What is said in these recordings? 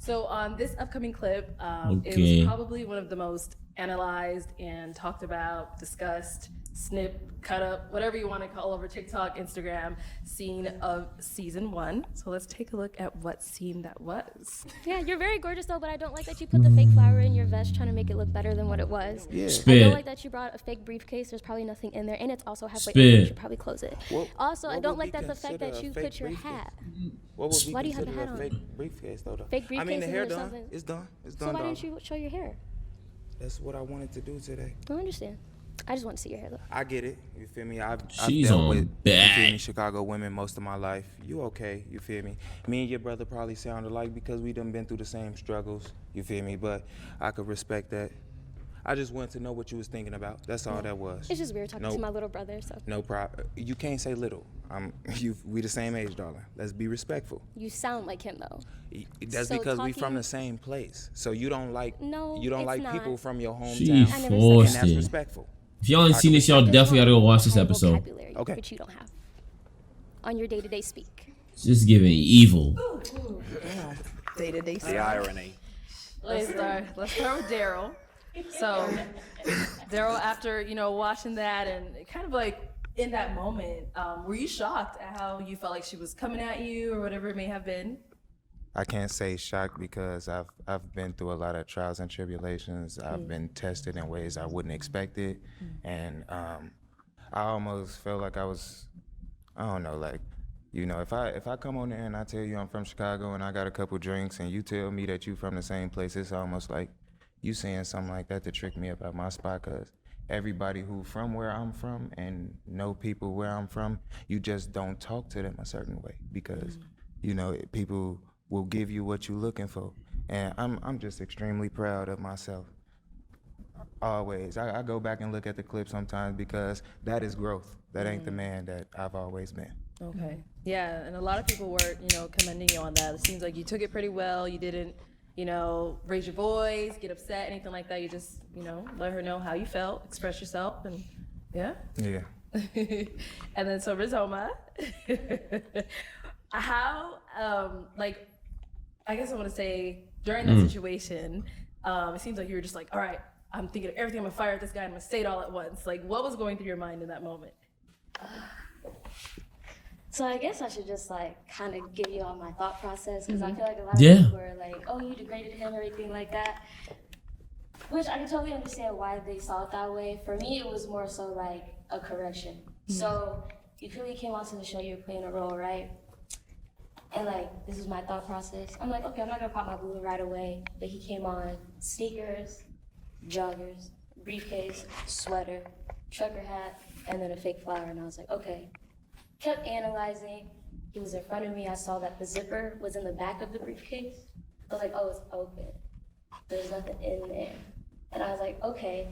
So on this upcoming clip, it was probably one of the most analyzed and talked about, discussed, snip, cut up, whatever you want to call over TikTok, Instagram, scene of season 1. So let's take a look at what scene that was. Yeah, you're very gorgeous though, but I don't like that you put the fake flower in your vest trying to make it look better than what it was. Yeah. I don't like that you brought a fake briefcase. There's probably nothing in there, and it's also halfway open. You should probably close it. Also, I don't like that the fact that you put your hat. Why do you have the hat on? Fake briefcase though. Fake briefcase. I mean, the hair or done. something. It's done. It's done. So why didn't you show your hair? That's what I wanted to do today. I understand. I just want to see your hair though. I get it. You feel me? I've She's dealt on with you feel me, back. Chicago women most of my life. You okay? You feel me? Me and your brother probably sound alike because we done been through the same struggles. You feel me? But I could respect that. I just wanted to know what you was thinking about. That's all that was. It's just weird talking to my little brother. So No problem. You can't say little. We the same age, darling. Let's be respectful. you sound like him though. That's So because we from talking- the same place. So you don't like No, you don't it's like not. people from your She hometown. I never said And forced that's it. respectful. If y'all ain't seen this, y'all definitely gotta go watch this High episode. vocabulary, Okay. which you don't have on your day-to-day speak. It's just giving evil. Day-to-day The stuff. irony. Let's start with Darrel. So Darrel, after watching that and kind of like in that moment, were you shocked at how you felt like she was coming at you or whatever it may have been? I can't say shocked because I've been through a lot of trials and tribulations. I've been tested in ways I wouldn't expect it, and I almost felt like I was, I don't know, like, if I come on there and I tell you I'm from Chicago and I got a couple drinks and you tell me that you from the same place, it's almost like you saying something like that to trick me about my spot. Cause everybody who from where I'm from and know people where I'm from, you just don't talk to them a certain way because people will give you what you're looking for. And I'm just extremely proud of myself. Always. I go back and look at the clip sometimes because that is growth. That ain't the man that I've always been. Okay. Yeah, and a lot of people were, commending you on that. It seems like you took it pretty well. You didn't, raise your voice, get upset, anything like that. You just, let her know how you felt, express yourself, and yeah. Yeah. And then so Rizoma, how, I guess I want to say during that situation, it seems like you were just like, all right, I'm thinking of everything. I'm gonna fire at this guy. I'm gonna say it all at once. Like, what was going through your mind in that moment? So I guess I should just kind of give you all my thought process because I feel like a lot of Yeah. people are like, oh, you degraded him, everything like that. Which I can totally understand why they saw it that way. For me, it was more so like a correction. So you clearly came onto the show, you were playing a role, right? And this is my thought process. I'm like, okay, I'm not gonna pop my balloon right away. But he came on sneakers, joggers, briefcase, sweater, trucker hat, and then a fake flower. And I was like, okay. Kept analyzing. He was in front of me. I saw that the zipper was in the back of the briefcase. I was like, oh, it's open. There's nothing in there. And I was like, okay.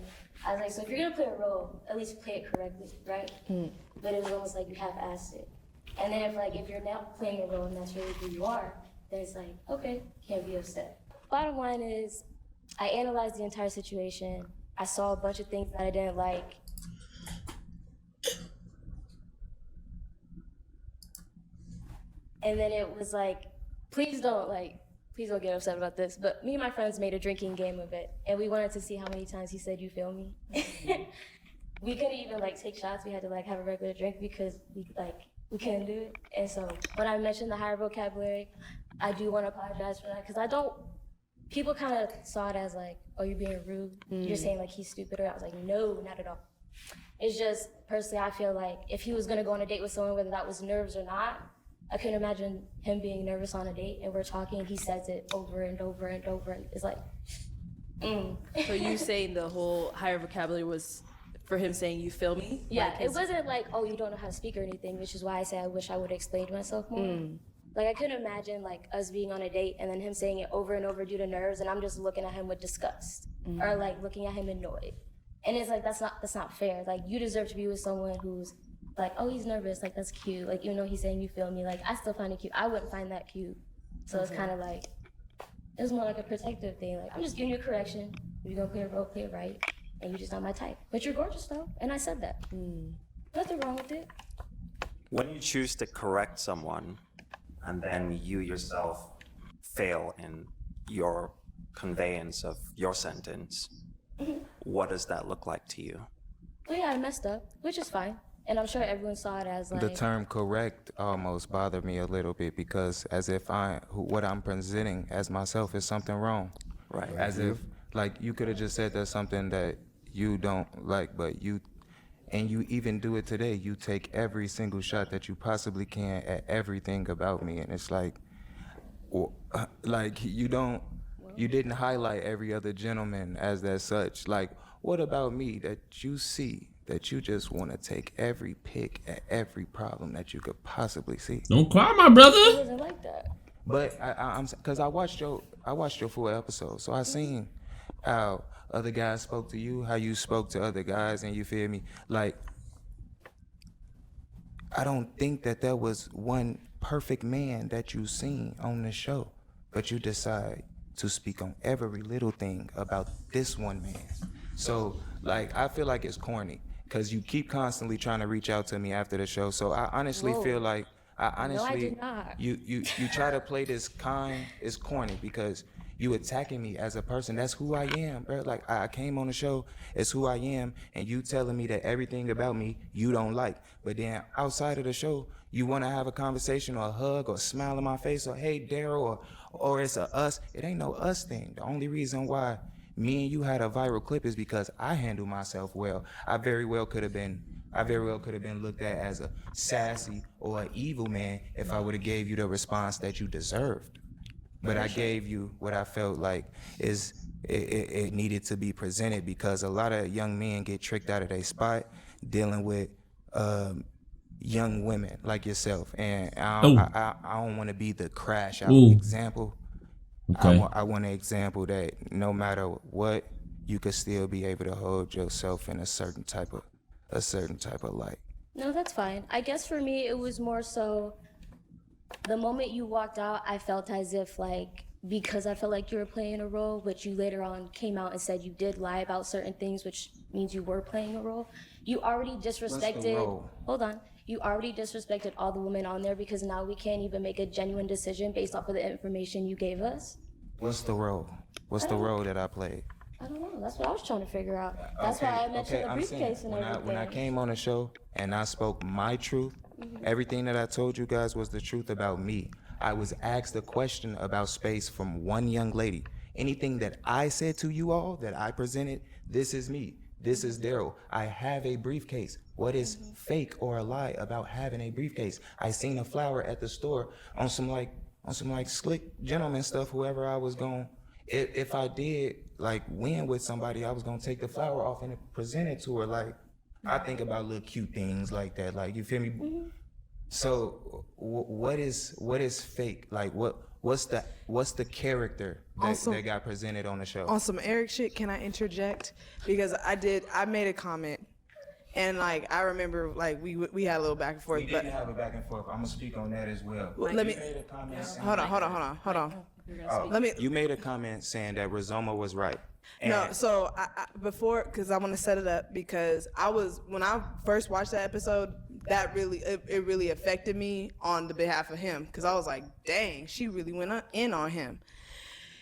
I was like, so if you're gonna play a role, at least play it correctly, right? But it was almost like you half-assed it. And then if you're not playing a role and that's really who you are, then it's like, okay, can't be upset. Bottom line is, I analyzed the entire situation. I saw a bunch of things that I didn't like. And then it was like, please don't get upset about this. But me and my friends made a drinking game of it. And we wanted to see how many times he said, you feel me? We couldn't even take shots. We had to have a regular drink because we couldn't do it. And so when I mentioned the higher vocabulary, I do want to apologize for that because people kind of saw it as oh, you're being rude. You're saying he's stupid. Or I was like, no, not at all. It's just, personally, I feel like if he was going to go on a date with someone, whether that was nerves or not, I couldn't imagine him being nervous on a date and we're talking and he says it over and over and over. And it's So you saying the whole higher vocabulary was for him saying, you feel me? Yeah, it wasn't oh, you don't know how to speak or anything, which is why I say I wish I would have explained myself more. I couldn't imagine us being on a date and then him saying it over and over due to nerves and I'm just looking at him with disgust or looking at him annoyed. And it's that's not fair. You deserve to be with someone who's oh, he's nervous, that's cute. Even though he's saying you feel me, I still find it cute. I wouldn't find that cute. So it's kind of it was more like a protective thing. I'm just giving you a correction. If you're gonna play a role, play it right. And you're just not my type. But you're gorgeous though, and I said that. Nothing wrong with it. When you choose to correct someone and then you yourself fail in your conveyance of your sentence, what does that look like to you? Well, yeah, I messed up, which is fine. And I'm sure everyone saw it as like... The term correct almost bothered me a little bit because as if what I'm presenting as myself is something wrong. Right. As if, like, you could have just said there's something that you don't like, but you even do it today. You take every single shot that you possibly can at everything about me. And it's like you didn't highlight every other gentleman as that such. Like, what about me that you see that you just want to take every pick at every problem that you could possibly see? Don't cry, my brother. It wasn't like that. But I'm because I watched your full episode, so I seen how other guys spoke to you, how you spoke to other guys, and you feel me? Like, I don't think that there was one perfect man that you seen on the show, but you decide to speak on every little thing about this one man. So, like, I feel like it's corny because you keep constantly trying to reach out to me after the show. So I honestly feel like No, I did not. you try to play this kind. It's corny because you attacking me as a person. That's who I am, bro. Like, I came on the show, it's who I am, and you telling me that everything about me you don't like. But then outside of the show, you want to have a conversation or a hug or a smile in my face or hey Darrel or it's a us. It ain't no us thing. The only reason why me and you had a viral clip is because I handle myself well. I very well could have been looked at as a sassy or an evil man if I would have gave you the response that you deserved. But I gave you what I felt like it needed to be presented because a lot of young men get tricked out of their spot dealing with young women like yourself. And I don't want to be the crash out example. Okay. I want an example that no matter what, you could still be able to hold yourself in a certain type of light. No, that's fine. I guess for me, it was more so the moment you walked out, I felt as if like, because I felt like you were playing a role, which you later on came out and said you did lie about certain things, which means you were playing a role. You already disrespected, What's the role? Hold on. You already disrespected all the women on there because now we can't even make a genuine decision based off of the information you gave us. What's the role? What's the role that I played? I don't know. That's what I was trying to figure out. That's why I mentioned the briefcase and everything. When I came on the show and I spoke my truth, everything that I told you guys was the truth about me. I was asked a question about space from one young lady. Anything that I said to you all, that I presented, this is me. This is Darrel. I have a briefcase. What is fake or a lie about having a briefcase? I seen a flower at the store on some slick gentleman stuff, whoever I was going. If I did like win with somebody, I was gonna take the flower off and present it to her. Like, I think about little cute things like that. Like, you feel me? So what is fake? Like, what's the character that got presented on the show? On some Eric shit, can I interject? Because I made a comment, and like I remember like we had a little back and forth. We didn't have a back and forth. I'm gonna speak on that as well. Let me. Made a comment saying, Hold on. Let me. You made a comment saying that Rizoma was right. No, so I before, because I want to set it up, because when I first watched that episode, that it really affected me on the behalf of him, because I was like, dang, she really went in on him.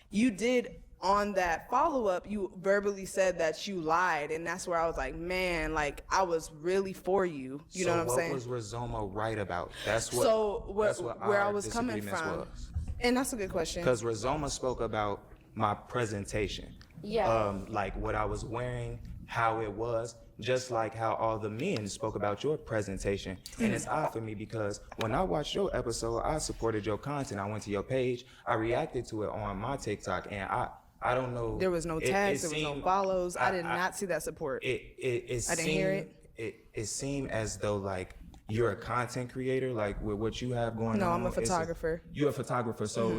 You did, on that follow-up, you verbally said that you lied, and that's where I was like, man, like, I was really for you. You know what I'm saying? So what was Rizoma right about? That's what. So that's what where our I was coming disagreements from, was. and that's a good question. Because Rizoma spoke about my presentation. Yeah. Like what I was wearing, how it was, just like how all the men spoke about your presentation. And it's odd for me because when I watched your episode, I supported your content. I went to your page, I reacted to it on my TikTok, and I don't know. There was no tags, there was no follows. I did not see that support. I didn't hear it. It seemed as though like you're a content creator, like with what you have going on. No, I'm a photographer. You're a photographer, so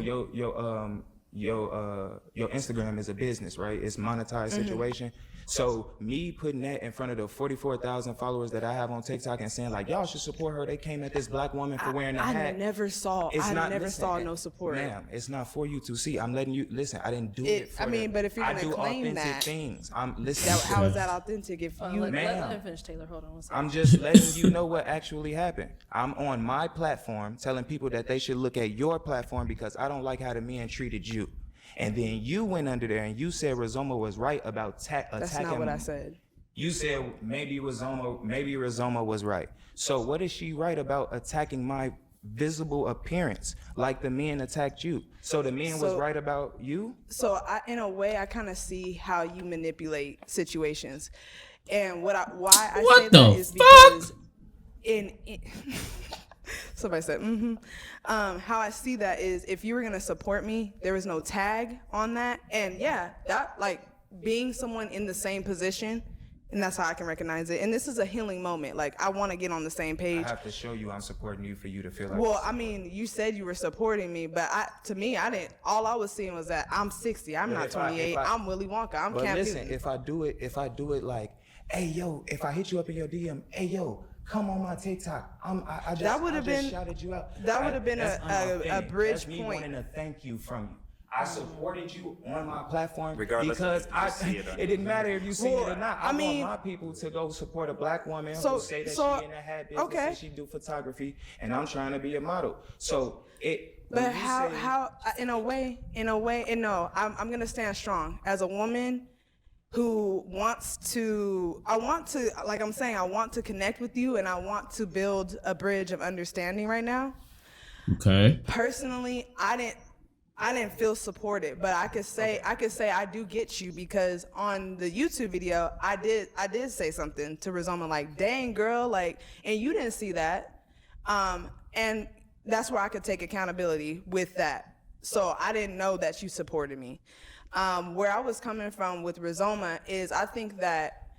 your Instagram is a business, right? It's monetized situation. So me putting that in front of the 44,000 followers that I have on TikTok and saying like, y'all should support her. They came at this black woman for wearing a hat. I never saw no support. Ma'am, it's not for you to see. I'm letting you listen. I didn't do it for but if you're gonna claim that, things. Listen. how is that authentic? If you, let him finish, Taylor. Hold on one second. I'm just letting you know what actually happened. I'm on my platform telling people that they should look at your platform because I don't like how the men treated you. And then you went under there and you said Rizoma was right about attacking. That's not what I said. You said maybe Rizoma was right. So what is she right about attacking my visible appearance like the men attacked you? So the men was right about you? So in a way, I kind of see how you manipulate situations. And why I say that is because in somebody said, how I see that is if you were going to support me, there was no tag on that. And yeah, that like being someone in the same position, and that's how I can recognize it. And this is a healing moment. Like, I want to get on the same page. I have to show you I'm supporting you for you to feel like. Well, I mean, you said you were supporting me, but to me, I didn't. All I was seeing was that I'm 60. I'm not 28. I'm Willy Wonka. I'm But Camp listen, Newton. if I do it like, hey yo, if I hit you up in your DM, hey yo, come on my TikTok. I just shouted you out. That would have been a bridge That's me point. wanting to thank you from you. I supported you on my platform Regardless because if you see it or not. it didn't matter if you see it or not. I mean, want my people to go support a black woman who say that she in the hat business and she do photography, and I'm trying to be a model. So But how in a way, and no, I'm gonna stand strong as a woman who wants to. I want to connect with you, and I want to build a bridge of understanding right now. Okay. Personally, I didn't feel supported, but I could say I do get you, because on the YouTube video I did say something to Rizoma like, dang girl, like, and you didn't see that, and that's where I could take accountability with that. So I didn't know that you supported me. Where I was coming from with Rizoma is I think that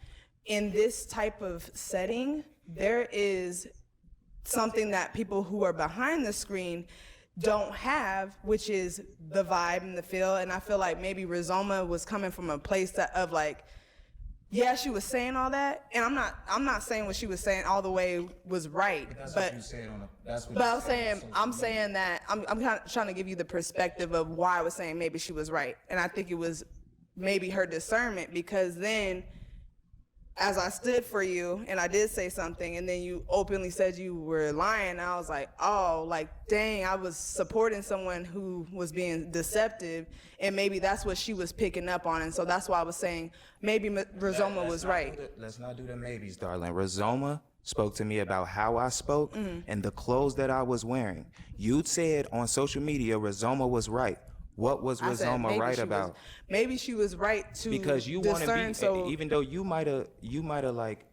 in this type of setting there is something that people who are behind the screen don't have, which is the vibe and the feel. And I feel like maybe Rizoma was coming from a place of like, yeah, she was saying all that, and I'm not saying what she was saying all the way was right, but I'm saying that I'm kind of trying to give you the perspective of why I was saying maybe she was right, and I think it was maybe her discernment, because then as I stood for you and I did say something and then you openly said you were lying, I was like, oh, like, dang, I was supporting someone who was being deceptive, and maybe that's what she was picking up on. And so that's why I was saying maybe Rizoma was right. Let's not do the maybes, darling. Rizoma spoke to me about how I spoke and the clothes that I was wearing. You said on social media Rizoma was right. What was Rizoma right about? Maybe she was right to because you want to be, so even though you might have like,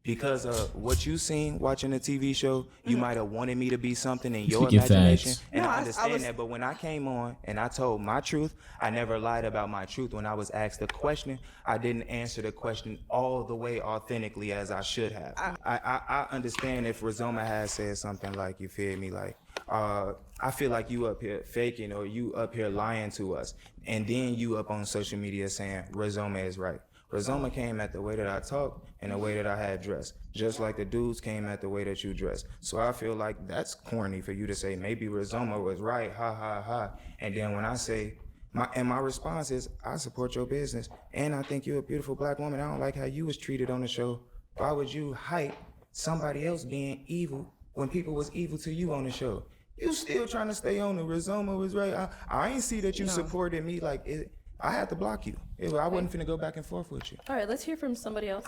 because of what you seen watching the TV show, you might have wanted me to be something in your imagination, and I understand that. But when I came on and I told my truth, I never lied about my truth. When I was asked a question, I didn't answer the question all the way authentically as I should have. I understand if Rizoma has said something like, you feel me, like, I feel like you up here faking or you up here lying to us, and then you up on social media saying Rizoma is right. Rizoma came at the way that I talked and the way that I had dressed, just like the dudes came at the way that you dressed. So I feel like that's corny for you to say maybe Rizoma was right, ha ha ha. And then when I say my response is, I support your business and I think you're a beautiful black woman. I don't like how you was treated on the show. Why would you hype somebody else being evil when people was evil to you on the show? You still trying to stay on the Rizoma was right. I ain't see that you supported me like it. I had to block you. I wasn't finna go back and forth with you. All right, let's hear from somebody else.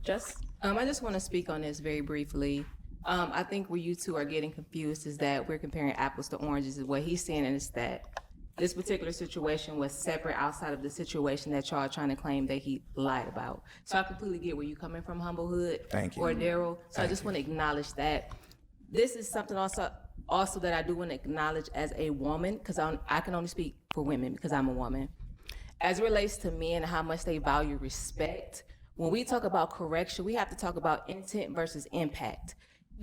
Jess? I just want to speak on this very briefly. I think where you two are getting confused is that we're comparing apples to oranges. Is what he's saying is that this particular situation was separate outside of the situation that y'all are trying to claim that he lied about. So I completely get where you're coming from, Humble Hood. Thank you. Or Darrel. So I just want to acknowledge that. This is something also that I do want to acknowledge as a woman, because I can only speak for women because I'm a woman. As it relates to men and how much they value respect, when we talk about correction, we have to talk about intent versus impact.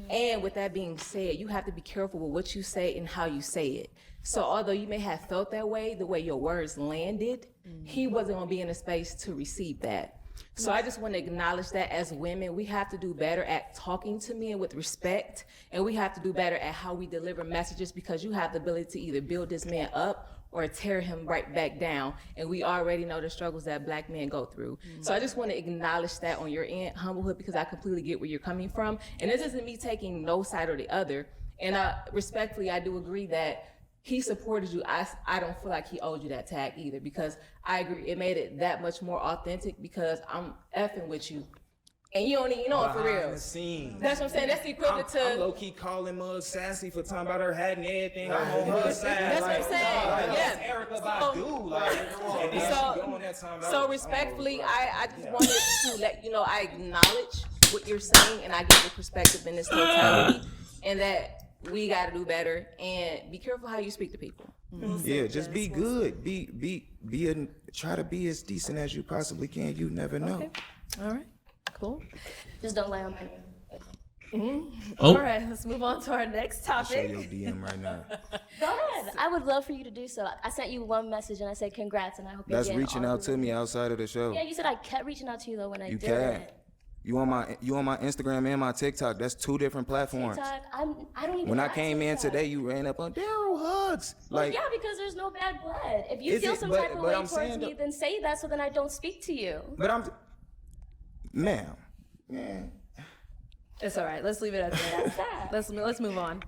And with that being said, you have to be careful with what you say and how you say it. So although you may have felt that way, the way your words landed, he wasn't gonna be in a space to receive that. So I just want to acknowledge that as women, we have to do better at talking to men with respect, and we have to do better at how we deliver messages, because you have the ability to either build this man up or tear him right back down. And we already know the struggles that black men go through. So I just want to acknowledge that on your end, Humblehood, because I completely get where you're coming from. And this isn't me taking no side or the other. And respectfully, I do agree that he supported you, I don't feel like he owed you that tag either, because I agree, it made it that much more authentic because I'm effing with you. And you don't even know it for Behind real. the scenes. That's what I'm saying. That's the equivalent I'm to. low key calling Mug sassy for talking about her hat and everything. I'm on her side. That's what I'm saying. Like, Yeah. that's Erica Badu. Like, and then she going that time. So respectfully, I just wanted to let you know I acknowledge what you're saying and I give the perspective in its totality, and that we got to do better and be careful how you speak to people. Yeah, just be good. Try to be as decent as you possibly can. You never know. Okay. All right. Cool. Just don't lie on my name. All right. Let's move on to our next Show topic. your DM right now. Go ahead. I would love for you to do so. I sent you one message and I said congrats, and I hope you're That's getting reaching all out the- to me outside of the show. Yeah, you said I kept reaching out to you though when I You did can. it. You on my Instagram and my TikTok. That's two different platforms. TikTok, I don't even. When I have came in TikTok. today, you ran up on Darrel hugs. Well, Like, yeah, because there's no bad blood. If you Is feel it? some But- type of but way I'm towards saying me, the- then say that so then I don't speak to you. but ma'am. It's all right. Let's leave it at that. Let's move on.